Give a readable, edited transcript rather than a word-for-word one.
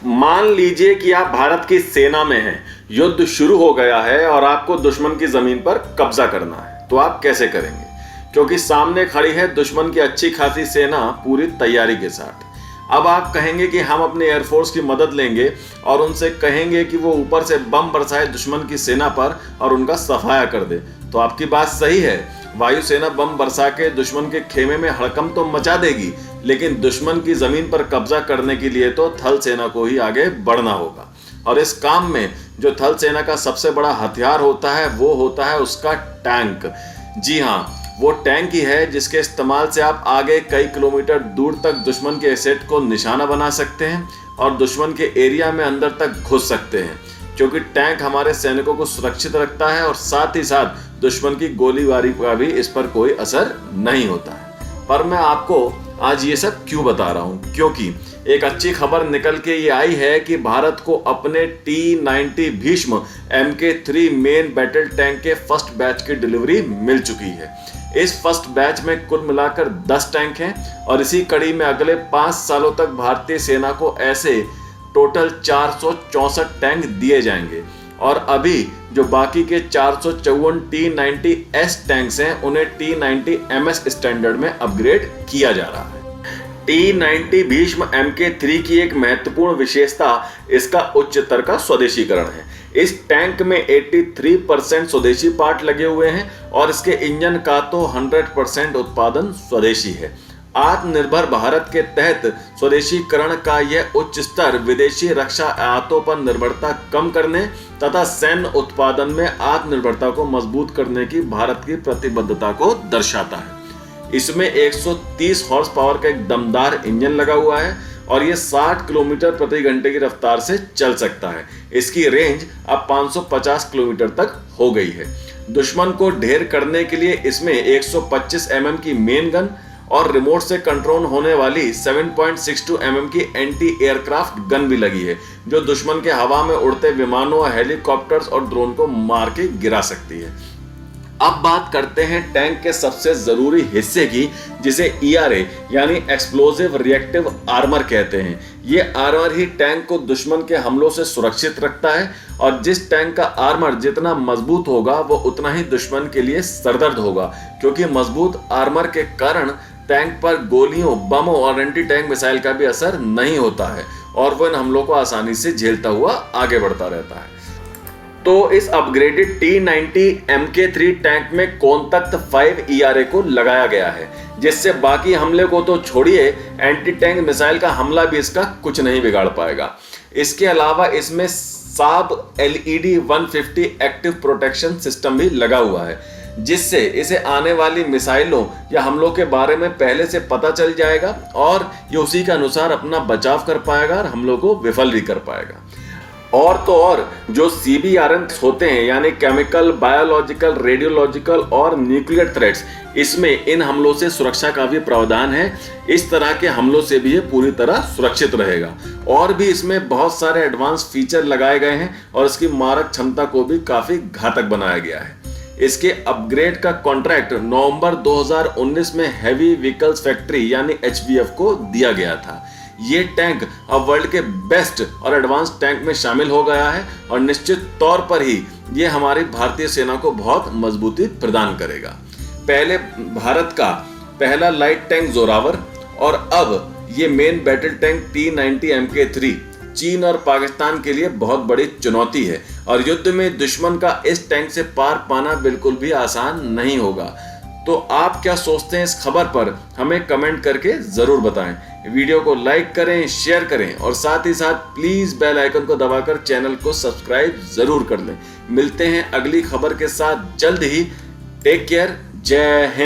मान लीजिए कि आप भारत की सेना में हैं, युद्ध शुरू हो गया है और आपको दुश्मन की जमीन पर कब्जा करना है, तो आप कैसे करेंगे? क्योंकि सामने खड़ी है दुश्मन की अच्छी खासी सेना पूरी तैयारी के साथ। अब आप कहेंगे कि हम अपने एयरफोर्स की मदद लेंगे और उनसे कहेंगे कि वो ऊपर से बम बरसाए दुश्मन की सेना पर और उनका सफाया कर दे। तो आपकी बात सही है, वायुसेना बम बरसा के दुश्मन के खेमे में हड़कंप तो मचा देगी, लेकिन दुश्मन की जमीन पर कब्जा करने के लिए तो थल सेना को ही आगे बढ़ना होगा। और इस काम में जो थल सेना का सबसे बड़ा हथियार होता है वो होता है उसका टैंक। जी हाँ, वो टैंक ही है जिसके इस्तेमाल से आप आगे कई किलोमीटर दूर तक दुश्मन के एसेट को निशाना बना सकते हैं और दुश्मन के एरिया में अंदर तक घुस सकते हैं, क्योंकि टैंक हमारे सैनिकों को सुरक्षित रखता है और साथ ही साथ दुश्मन की गोलीबारी का भी इस पर कोई असर नहीं होता है। पर मैं आपको आज ये सब क्यों बता रहा हूँ? क्योंकि एक अच्छी खबर निकल के ये आई है कि भारत को अपने T-90 Bhishma Mk3 main battle tank के फर्स्ट बैच की डिलीवरी मिल चुकी है। इस फर्स्ट बैच में कुल मिलाकर 10 टैंक हैं और इसी कड़ी में अगले 5 सालों तक भारतीय सेना को ऐसे टोटल 464 टैंक दिए जाएंगे। और अभी जो बाकी के 454 T-90S टैंक्स हैं उन्हें T-90 MS स्टैंडर्ड में अपग्रेड किया जा रहा है। T-90 भीष्म Mk3 की एक महत्वपूर्ण विशेषता इसका उच्च स्तर का स्वदेशीकरण है। इस टैंक में 83% स्वदेशी पार्ट लगे हुए हैं और इसके इंजन का तो 100% उत्पादन स्वदेशी है। आत्मनिर्भर भारत के तहत स्वदेशीकरण का यह उच्च स्तर विदेशी रक्षा आयातों पर निर्भरता कम करने तथा सैन्य उत्पादन में आत्मनिर्भरता को मजबूत करने की भारत की प्रतिबद्धता को दर्शाता है। इसमें 130 हॉर्स पावर का एक दमदार इंजन लगा हुआ है और ये 60 किलोमीटर प्रति घंटे की रफ्तार से चल सकता है। इसकी रेंज अब 550 किलोमीटर तक हो गई है। दुश्मन को ढेर करने के लिए इसमें 125 mm की मेन गन और रिमोट से कंट्रोल होने वाली 7.62 mm की एंटी एयरक्राफ्ट गन भी लगी है, जो दुश्मन के हवा में उड़ते विमानों, हेलीकॉप्टर्स और ड्रोन को मार के गिरा सकती है। अब बात करते हैं टैंक के सबसे जरूरी हिस्से की, जिसे ERA यानी एक्सप्लोजिव रिएक्टिव आर्मर कहते हैं। ये आर्मर ही टैंक को दुश्मन के हमलों से सुरक्षित रखता है और जिस टैंक का आर्मर जितना मजबूत होगा वो उतना ही दुश्मन के लिए सरदर्द होगा, क्योंकि मजबूत आर्मर के कारण टैंक पर गोलियों, बमों और एंटी टैंक मिसाइल का भी असर नहीं होता है और वो इन हमलों को आसानी से झेलता हुआ आगे बढ़ता रहता है। तो इस अपग्रेडेड T-90 Mk3 टैंक में कौन तख्त 5 ERA को लगाया गया है, जिससे बाकी हमले को तो छोड़िए, एंटी टैंक मिसाइल का हमला भी इसका कुछ नहीं बिगाड़ पाएगा। इसके अलावा इसमें Saab LED 150 active protection system भी लगा हुआ है, जिससे इसे आने वाली मिसाइलों या हमलों के बारे में पहले से पता चल जाएगा और ये उसी के अनुसार अपना बचाव कर पाएगा और हमलों को विफल भी कर पाएगा। और तो और जो CBRN होते हैं यानी केमिकल, बायोलॉजिकल, रेडियोलॉजिकल और न्यूक्लियर थ्रेट्स, इसमें इन हमलों से सुरक्षा का भी प्रावधान है। इस तरह के हमलों से भी ये पूरी तरह सुरक्षित रहेगा। और भी इसमें बहुत सारे एडवांस फीचर लगाए गए हैं और इसकी मारक क्षमता को भी काफी घातक बनाया गया है। इसके अपग्रेड का कॉन्ट्रैक्ट नवंबर 2019 में हैवी व्हीकल्स फैक्ट्री यानी HVF को दिया गया था। ये टैंक अब वर्ल्ड के बेस्ट और एडवांस टैंक में शामिल हो गया है और निश्चित तौर पर ही ये हमारी भारतीय सेना को बहुत मजबूती प्रदान करेगा। पहले भारत का पहला लाइट टैंक जोरावर और अब ये main battle tank T-90 Mk3 चीन और पाकिस्तान के लिए बहुत बड़ी चुनौती है और युद्ध में दुश्मन का इस टैंक से पार पाना बिल्कुल भी आसान नहीं होगा। तो आप क्या सोचते हैं इस खबर पर, हमें कमेंट करके जरूर बताएं। वीडियो को लाइक करें, शेयर करें और साथ ही साथ प्लीज बेल आइकन को दबाकर चैनल को सब्सक्राइब जरूर कर लें। मिलते हैं अगली खबर के साथ जल्द ही। Take care. जय हिंद।